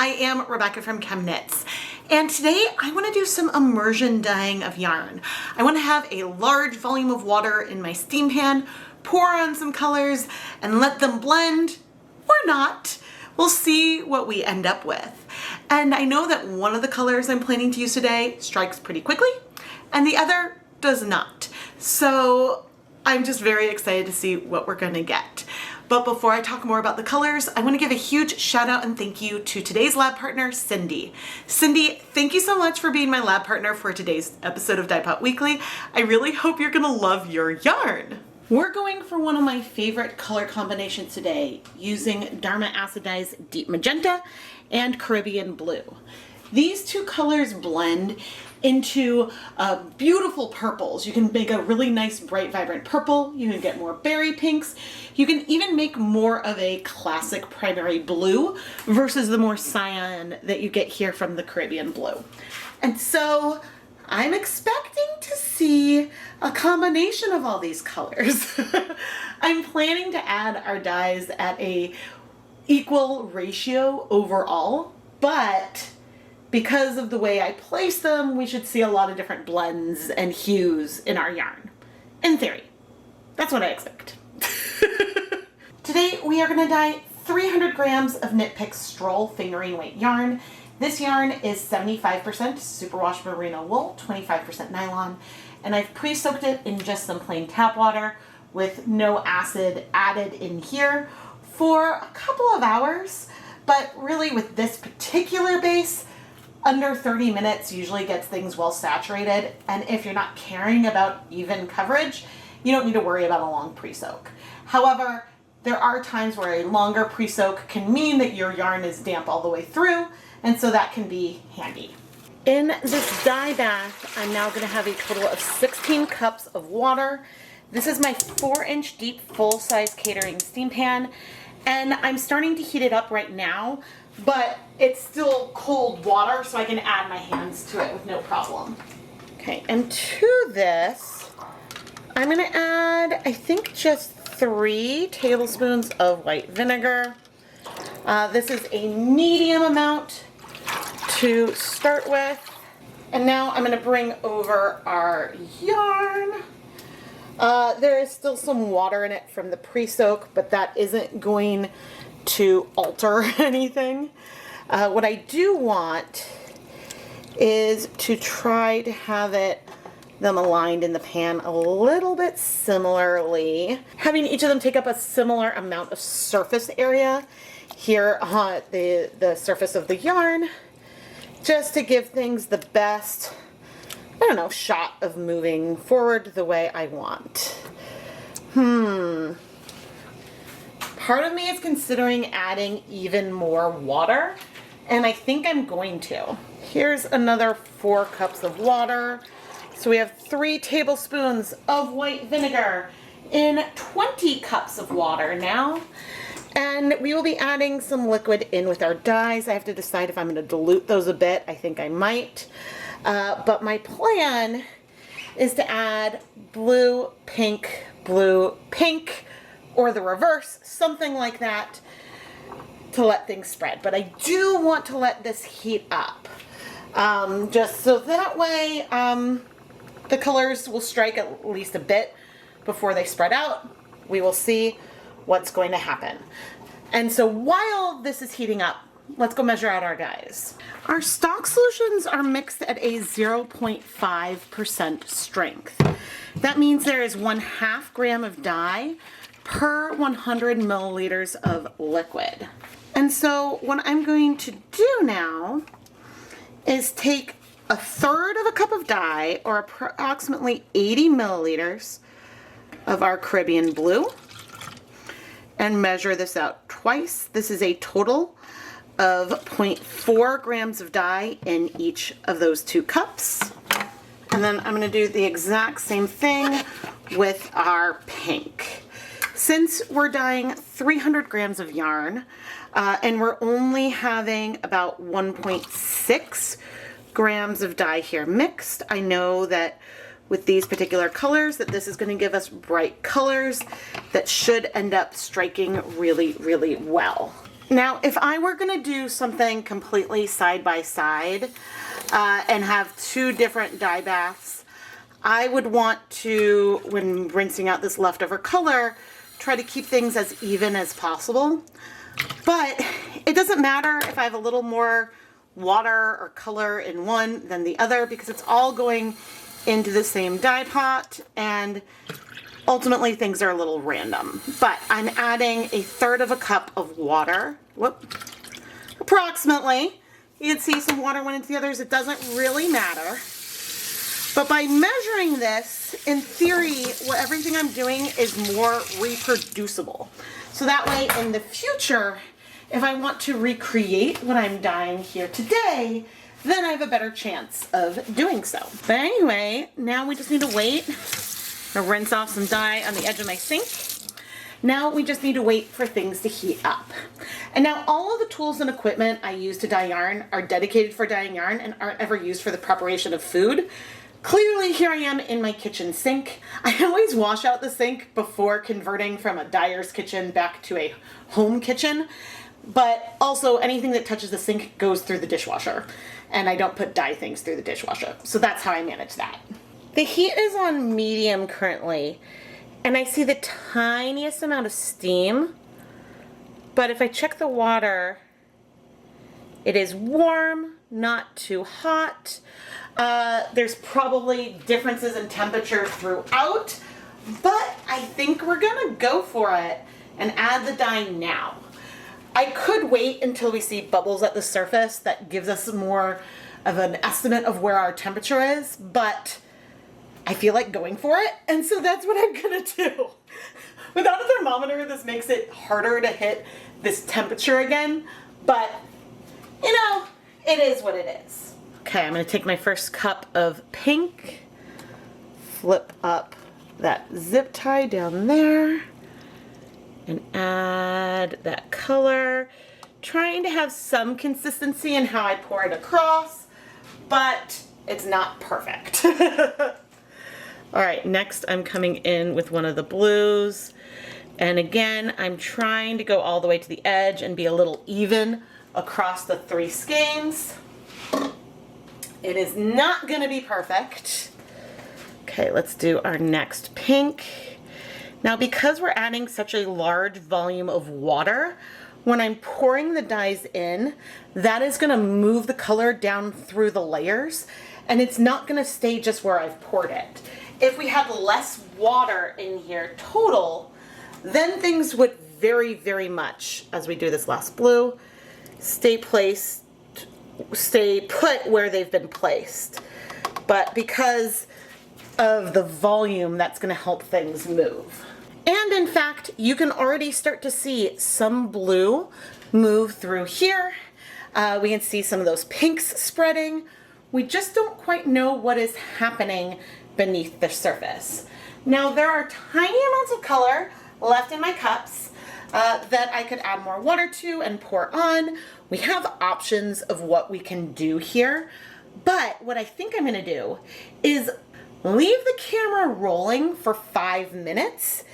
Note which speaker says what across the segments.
Speaker 1: I am Rebecca from ChemKnits, and today I want to do some immersion dyeing of yarn. I want to have a large volume of water in my steam pan, pour on some colors, and let them blend, or not. We'll see what we end up with. And I know that one of the colors I'm planning to use today strikes pretty quickly, and the other does not. So I'm just very excited to see what we're going to get. But before I talk more about the colors, I want to give a huge shout out and thank you to today's lab partner, Cindy. Cindy, thank you so much for being my lab partner for today's episode of Dyepot Weekly. I really hope you're going to love your yarn. We're going for one of my favorite color combinations today, using Dharma Acid Dye's Deep Magenta and Caribbean Blue. These two colors blend into beautiful purples. You can make a really nice, bright, vibrant purple. You can get more berry pinks. You can even make more of a classic primary blue versus the more cyan that you get here from the Caribbean Blue. And so I'm expecting to see a combination of all these colors. I'm planning to add our dyes at a equal ratio overall, but because of the way I place them, we should see a lot of different blends and hues in our yarn. In theory. That's what I expect. Today we are going to dye 300 grams of Knit Pick Stroll fingering weight yarn. This yarn is 75% superwash merino wool, 25% nylon, and I've pre-soaked it in just some plain tap water with no acid added in here for a couple of hours. But really with this particular base, under 30 minutes usually gets things well saturated, and if you're not caring about even coverage, you don't need to worry about a long pre-soak. However, there are times where a longer pre-soak can mean that your yarn is damp all the way through, and so that can be handy. In this dye bath, I'm now going to have a total of 16 cups of water. This is my 4-inch deep full-size catering steam pan, and I'm starting to heat it up right now, but it's still cold water, so I can add my hands to it with no problem. Okay, and to this, I'm going to add, I think, just 3 tablespoons of white vinegar. This is a medium amount to start with. And now I'm going to bring over our yarn. There is still some water in it from the pre-soak, but that isn't going to alter anything. What I do want is to try to have them aligned in the pan a little bit similarly, having each of them take up a similar amount of surface area here on the surface of the yarn, just to give things the best, I don't know, shot of moving forward the way I want. Part of me is considering adding even more water, and I think I'm going to. Here's another 4 cups of water. So we have 3 tablespoons of white vinegar in 20 cups of water now. And we will be adding some liquid in with our dyes. I have to decide if I'm going to dilute those a bit. I think I might. But my plan is to add blue, pink, or the reverse, something like that, to let things spread. But I do want to let this heat up, just so that way the colors will strike at least a bit before they spread out. We will see what's going to happen. And so while this is heating up, let's go measure out our dyes. Our stock solutions are mixed at a 0.5% strength. That means there is 1/2 gram of dye per 100 milliliters of liquid. And so what I'm going to do now is take 1/3 of a cup of dye, or approximately 80 milliliters of our Caribbean Blue, and measure this out twice. This is a total of 0.4 grams of dye in each of those 2 cups. And then I'm going to do the exact same thing with our pink. Since we're dyeing 300 grams of yarn, and we're only having about 1.6 grams of dye here mixed, I know that with these particular colors that this is going to give us bright colors that should end up striking really, really well. Now, if I were gonna do something completely side by side and have two different dye baths, I would want to, when rinsing out this leftover color, try to keep things as even as possible. But it doesn't matter if I have a little more water or color in one than the other, because it's all going into the same dye pot, and ultimately things are a little random. But I'm adding 1/3 cup of water. Whoop. Approximately. You can see some water went into the others. It doesn't really matter. But by measuring this, in theory, everything I'm doing is more reproducible. So that way in the future, if I want to recreate what I'm dyeing here today, then I have a better chance of doing so. But anyway, now we just need to wait. I'm gonna rinse off some dye on the edge of my sink. Now we just need to wait for things to heat up. And now all of the tools and equipment I use to dye yarn are dedicated for dyeing yarn and aren't ever used for the preparation of food. Clearly, here I am in my kitchen sink. I always wash out the sink before converting from a dyer's kitchen back to a home kitchen. But also anything that touches the sink goes through the dishwasher. And I don't put dye things through the dishwasher. So that's how I manage that. The heat is on medium currently. And I see the tiniest amount of steam. But if I check the water, it is warm, not too hot. There's probably differences in temperature throughout, but I think we're gonna go for it and add the dye now. I could wait until we see bubbles at the surface. That gives us more of an estimate of where our temperature is, but I feel like going for it, and so that's what I'm gonna do. Without a thermometer, this makes it harder to hit this temperature again, but you know, it is what it is. Okay, I'm gonna take my first cup of pink, flip up that zip tie down there, and add that color, trying to have some consistency in how I pour it across, but it's not perfect. All right, next I'm coming in with one of the blues, and again, I'm trying to go all the way to the edge and be a little even across the 3 skeins. It is not gonna be perfect. Okay, let's do our next pink. Now, because we're adding such a large volume of water, when I'm pouring the dyes in, that is gonna move the color down through the layers, and it's not gonna stay just where I've poured it. If we had less water in here total, then things would very, very much, as we do this last blue, stay put where they've been placed. But because of the volume, that's going to help things move. And in fact, you can already start to see some blue move through here. We can see some of those pinks spreading. We just don't quite know what is happening beneath the surface. Now, there are tiny amounts of color left in my cups that I could add more water to and pour on. We have options of what we can do here, but what I think I'm gonna do is leave the camera rolling for 5 minutes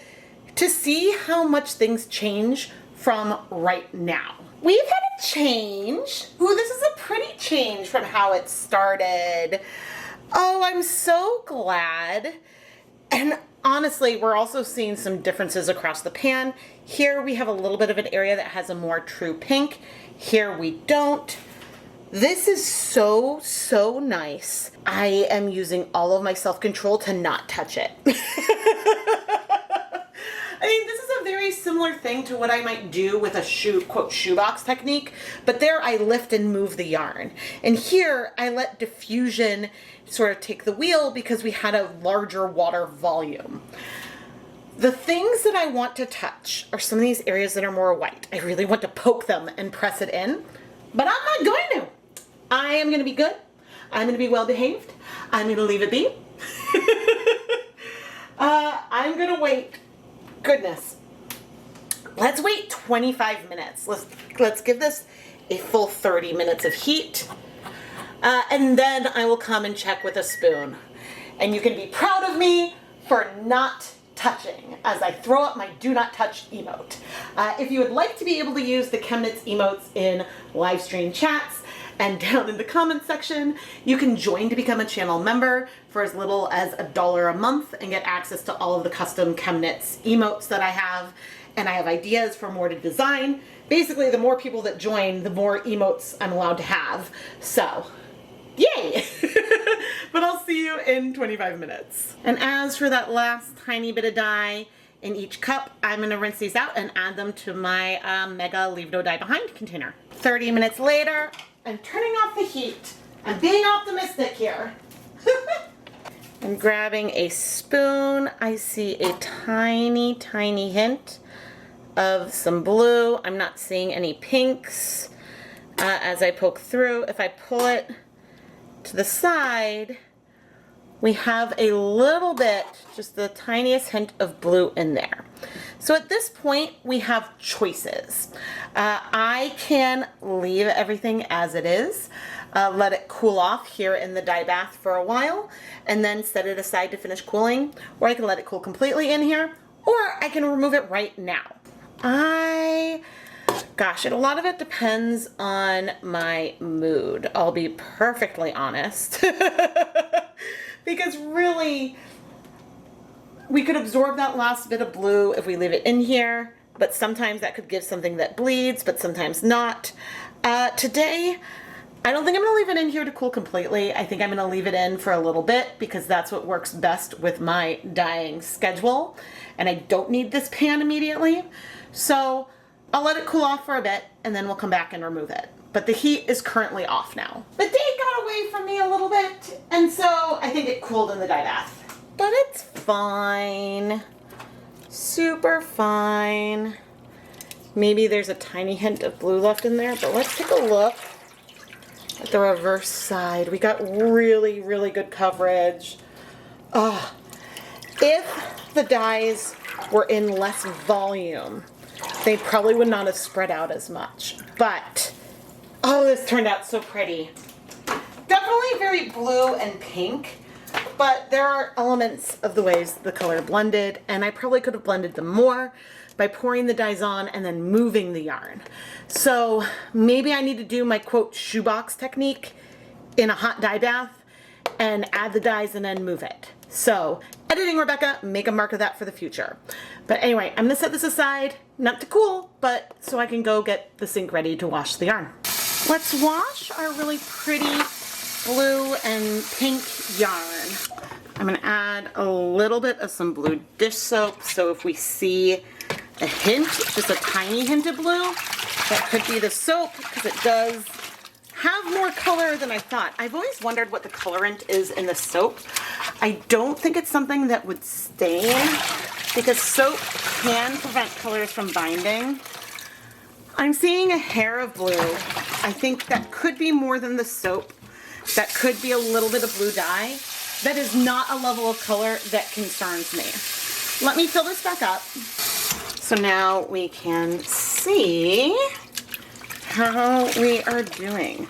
Speaker 1: to see how much things change from right now. We've had a change. Ooh, this is a pretty change from how it started. Oh, I'm so glad. And honestly, we're also seeing some differences across the pan. Here we have a little bit of an area that has a more true pink. Here we don't. This is so, so nice. I am using all of my self-control to not touch it. I mean, this is a very similar thing to what I might do with a quote, shoebox technique, but there I lift and move the yarn. And here I let diffusion sort of take the wheel because we had a larger water volume. The things that I want to touch are some of these areas that are more white. I really want to poke them and press it in, but I'm not going to. I am going to be good. I'm going to be well behaved. I'm going to leave it be. I'm going to wait. Goodness. Let's wait 25 minutes. Let's give this a full 30 minutes of heat. And then I will come and check with a spoon. And you can be proud of me for not touching as I throw up my do not touch emote. If you would like to be able to use the ChemKnits emotes in live stream chats and down in the comment section, you can join to become a channel member for as little as $1 a month and get access to all of the custom ChemKnits emotes that I have. And I have ideas for more to design. Basically, the more people that join, the more emotes I'm allowed to have. So, yay! But I'll see you in 25 minutes. And as for that last tiny bit of dye in each cup, I'm gonna rinse these out and add them to my mega leave no dye behind container. 30 minutes later, I'm turning off the heat. I'm being optimistic here. I'm grabbing a spoon. I see a tiny, tiny hint of some blue. I'm not seeing any pinks as I poke through. If I pull it to the side, we have a little bit, just the tiniest hint of blue in there. So at this point, we have choices. I can leave everything as it is, let it cool off here in the dye bath for a while, and then set it aside to finish cooling, or I can let it cool completely in here, or I can remove it right now. Gosh, a lot of it depends on my mood. I'll be perfectly honest. Because really, we could absorb that last bit of blue if we leave it in here, but sometimes that could give something that bleeds, but sometimes not. Today, I don't think I'm gonna leave it in here to cool completely. I think I'm gonna leave it in for a little bit because that's what works best with my dyeing schedule. And I don't need this pan immediately. So I'll let it cool off for a bit and then we'll come back and remove it. But the heat is currently off now. The day got away from me a little bit, and so I think it cooled in the dye bath. But it's fine. Super fine. Maybe there's a tiny hint of blue left in there, but let's take a look at the reverse side. We got really, really good coverage. Oh, if the dyes were in less volume, they probably would not have spread out as much. But, oh, this turned out so pretty. Definitely very blue and pink, but there are elements of the ways the color blended, and I probably could have blended them more by pouring the dyes on and then moving the yarn. So maybe I need to do my quote shoebox technique in a hot dye bath and add the dyes and then move it. So editing Rebecca, make a mark of that for the future. But anyway, I'm gonna set this aside, not to cool, but so I can go get the sink ready to wash the yarn. Let's wash our really pretty blue and pink yarn. I'm gonna add a little bit of some blue dish soap, so if we see a hint, just a tiny hint of blue, that could be the soap, because it does have more color than I thought. I've always wondered what the colorant is in the soap. I don't think it's something that would stain, because soap can prevent colors from binding. I'm seeing a hair of blue. I think that could be more than the soap. That could be a little bit of blue dye. That is not a level of color that concerns me. Let me fill this back up. So now we can see how we are doing.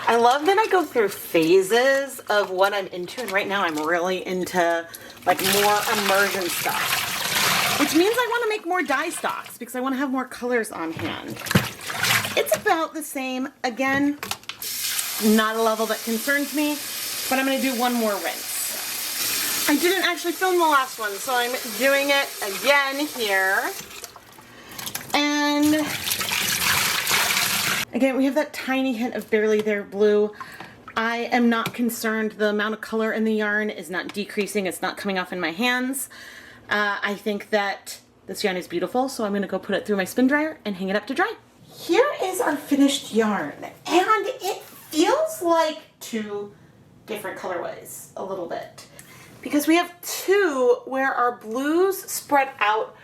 Speaker 1: I love that I go through phases of what I'm into, and right now I'm really into like more immersion stuff, which means I want to make more dye stocks because I want to have more colors on hand. It's about the same. Again, not a level that concerns me, but I'm going to do one more rinse. I didn't actually film the last one, so I'm doing it again here. And again, we have that tiny hint of barely there blue. I am not concerned. The amount of color in the yarn is not decreasing. It's not coming off in my hands. I think that this yarn is beautiful, so I'm going to go put it through my spin dryer and hang it up to dry. Here is our finished yarn, and it feels like two different colorways a little bit, because we have two where our blues spread out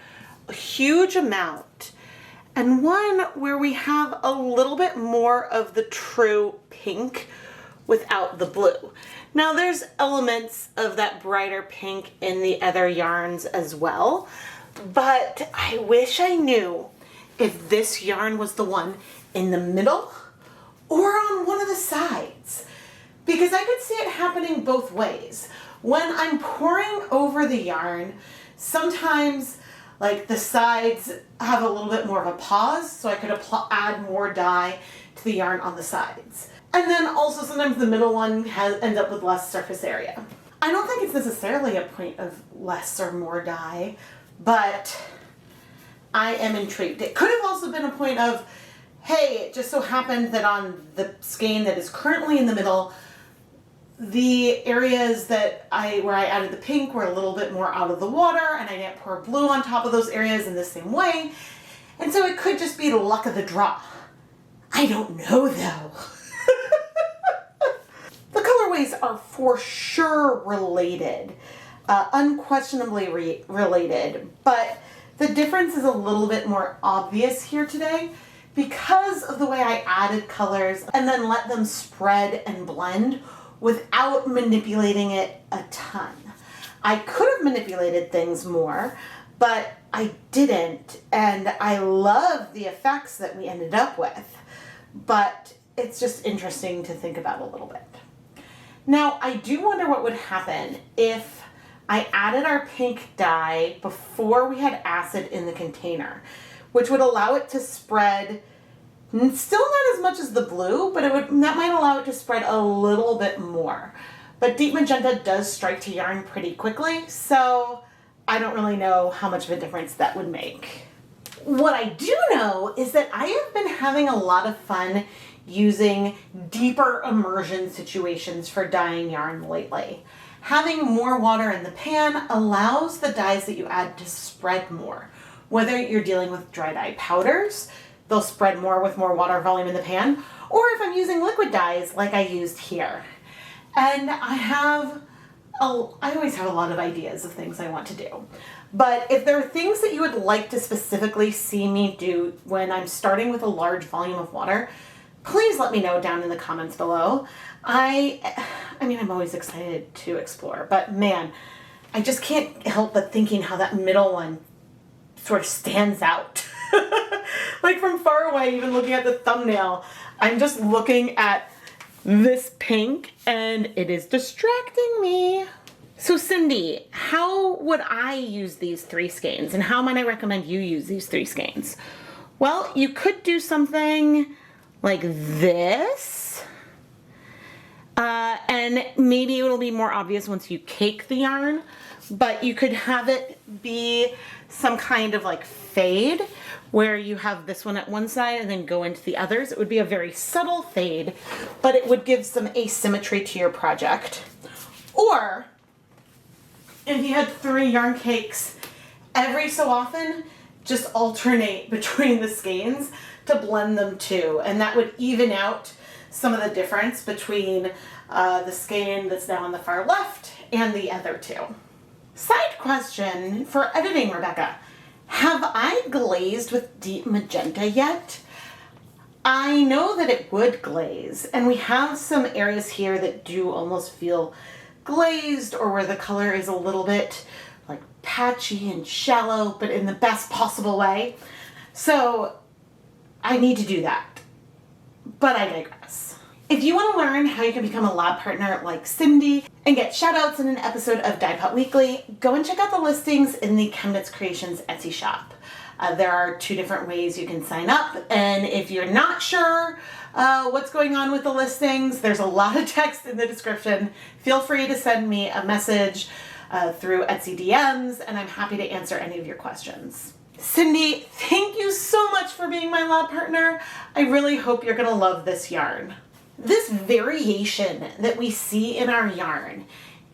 Speaker 1: a huge amount, and one where we have a little bit more of the true pink without the blue. Now there's elements of that brighter pink in the other yarns as well, but I wish I knew if this yarn was the one in the middle or on one of the sides, because I could see it happening both ways. When I'm pouring over the yarn, Sometimes like the sides have a little bit more of a pause, so I could add more dye to the yarn on the sides. And then also sometimes the middle one ends up with less surface area. I don't think it's necessarily a point of less or more dye, but I am intrigued. It could have also been a point of, hey, it just so happened that on the skein that is currently in the middle, the areas where I added the pink were a little bit more out of the water, and I didn't pour blue on top of those areas in the same way. And so it could just be the luck of the draw. I don't know though. The colorways are for sure related, unquestionably related, but the difference is a little bit more obvious here today because of the way I added colors and then let them spread and blend without manipulating it a ton. I could have manipulated things more, but I didn't, and I love the effects that we ended up with, but it's just interesting to think about a little bit. Now, I do wonder what would happen if I added our pink dye before we had acid in the container, which would allow it to spread, still not as much as the blue, but that might allow it to spread a little bit more. But deep magenta does strike to yarn pretty quickly, so I don't really know how much of a difference that would make. What I do know is that I have been having a lot of fun using deeper immersion situations for dyeing yarn lately. Having more water in the pan allows the dyes that you add to spread more. Whether you're dealing with dry dye powders, they'll spread more with more water volume in the pan, or if I'm using liquid dyes like I used here. And I always have a lot of ideas of things I want to do. But if there are things that you would like to specifically see me do when I'm starting with a large volume of water, please let me know down in the comments below. I mean, I'm always excited to explore, but man, I just can't help but thinking how that middle one sort of stands out. Like from far away, even looking at the thumbnail, I'm just looking at this pink and it is distracting me. So Cindy, how would I use these 3 skeins, and how might I recommend you use these 3 skeins? Well, you could do something like this, and maybe it'll be more obvious once you cake the yarn, but you could have it be some kind of like fade where you have this one at one side and then go into the others. It would be a very subtle fade, but it would give some asymmetry to your project. Or if you had 3 yarn cakes, every so often just alternate between the skeins to blend them too, and that would even out some of the difference between the skein that's now on the far left and the other 2. Side question for editing, Rebecca. Have I glazed with deep magenta yet? I know that it would glaze, and we have some areas here that do almost feel glazed, or where the color is a little bit like patchy and shallow, but in the best possible way. So I need to do that, but I digress. If you want to learn how you can become a lab partner like Cindy and get shout outs in an episode of Dyepot Weekly, go and check out the listings in the ChemKnits Creations Etsy shop. There are 2 different ways you can sign up, and if you're not sure what's going on with the listings, there's a lot of text in the description. Feel free to send me a message through Etsy DMs, and I'm happy to answer any of your questions. Cindy, thank you so much for being my lab partner. I really hope you're gonna love this yarn. This variation that we see in our yarn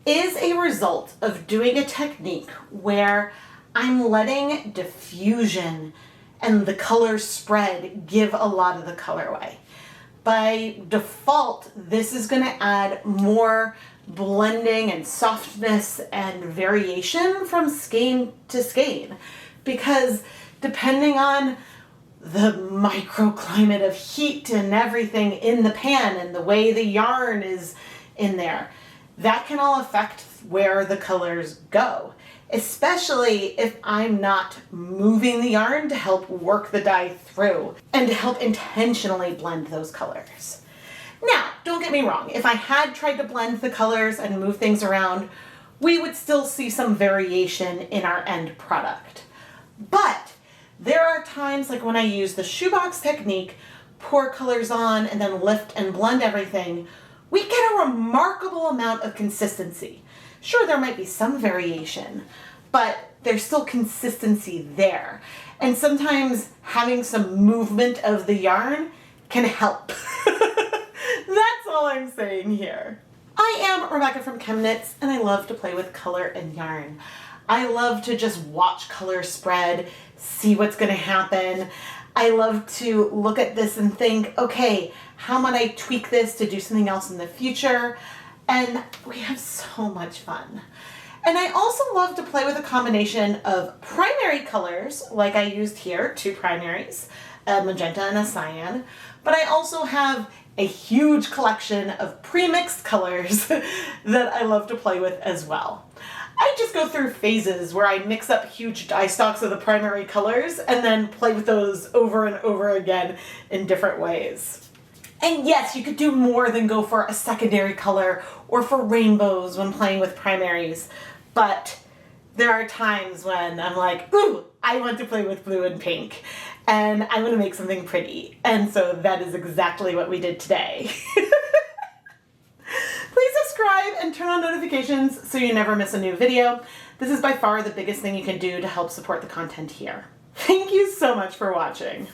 Speaker 1: is a result of doing a technique where I'm letting diffusion and the color spread give a lot of the colorway. By default, this is gonna add more blending and softness and variation from skein to skein, because depending on the microclimate of heat and everything in the pan and the way the yarn is in there, that can all affect where the colors go, especially if I'm not moving the yarn to help work the dye through and to help intentionally blend those colors. Now, don't get me wrong, if I had tried to blend the colors and move things around we would still see some variation in our end product. But there are times like when I use the shoebox technique, pour colors on and then lift and blend everything, we get a remarkable amount of consistency. Sure, there might be some variation, but there's still consistency there. And sometimes having some movement of the yarn can help. That's all I'm saying here. I am Rebecca from ChemKnits, and I love to play with color and yarn. I love to just watch color spread, see what's going to happen. I love to look at this and think, okay, how might I tweak this to do something else in the future? And we have so much fun. And I also love to play with a combination of primary colors, like I used here, 2 primaries, a magenta and a cyan, but I also have a huge collection of pre-mixed colors that I love to play with as well. I just go through phases where I mix up huge dye stocks of the primary colors and then play with those over and over again in different ways. And yes, you could do more than go for a secondary color or for rainbows when playing with primaries, but there are times when I'm like, ooh, I want to play with blue and pink, and I want to make something pretty. And so that is exactly what we did today. Please subscribe and turn on notifications so you never miss a new video. This is by far the biggest thing you can do to help support the content here. Thank you so much for watching.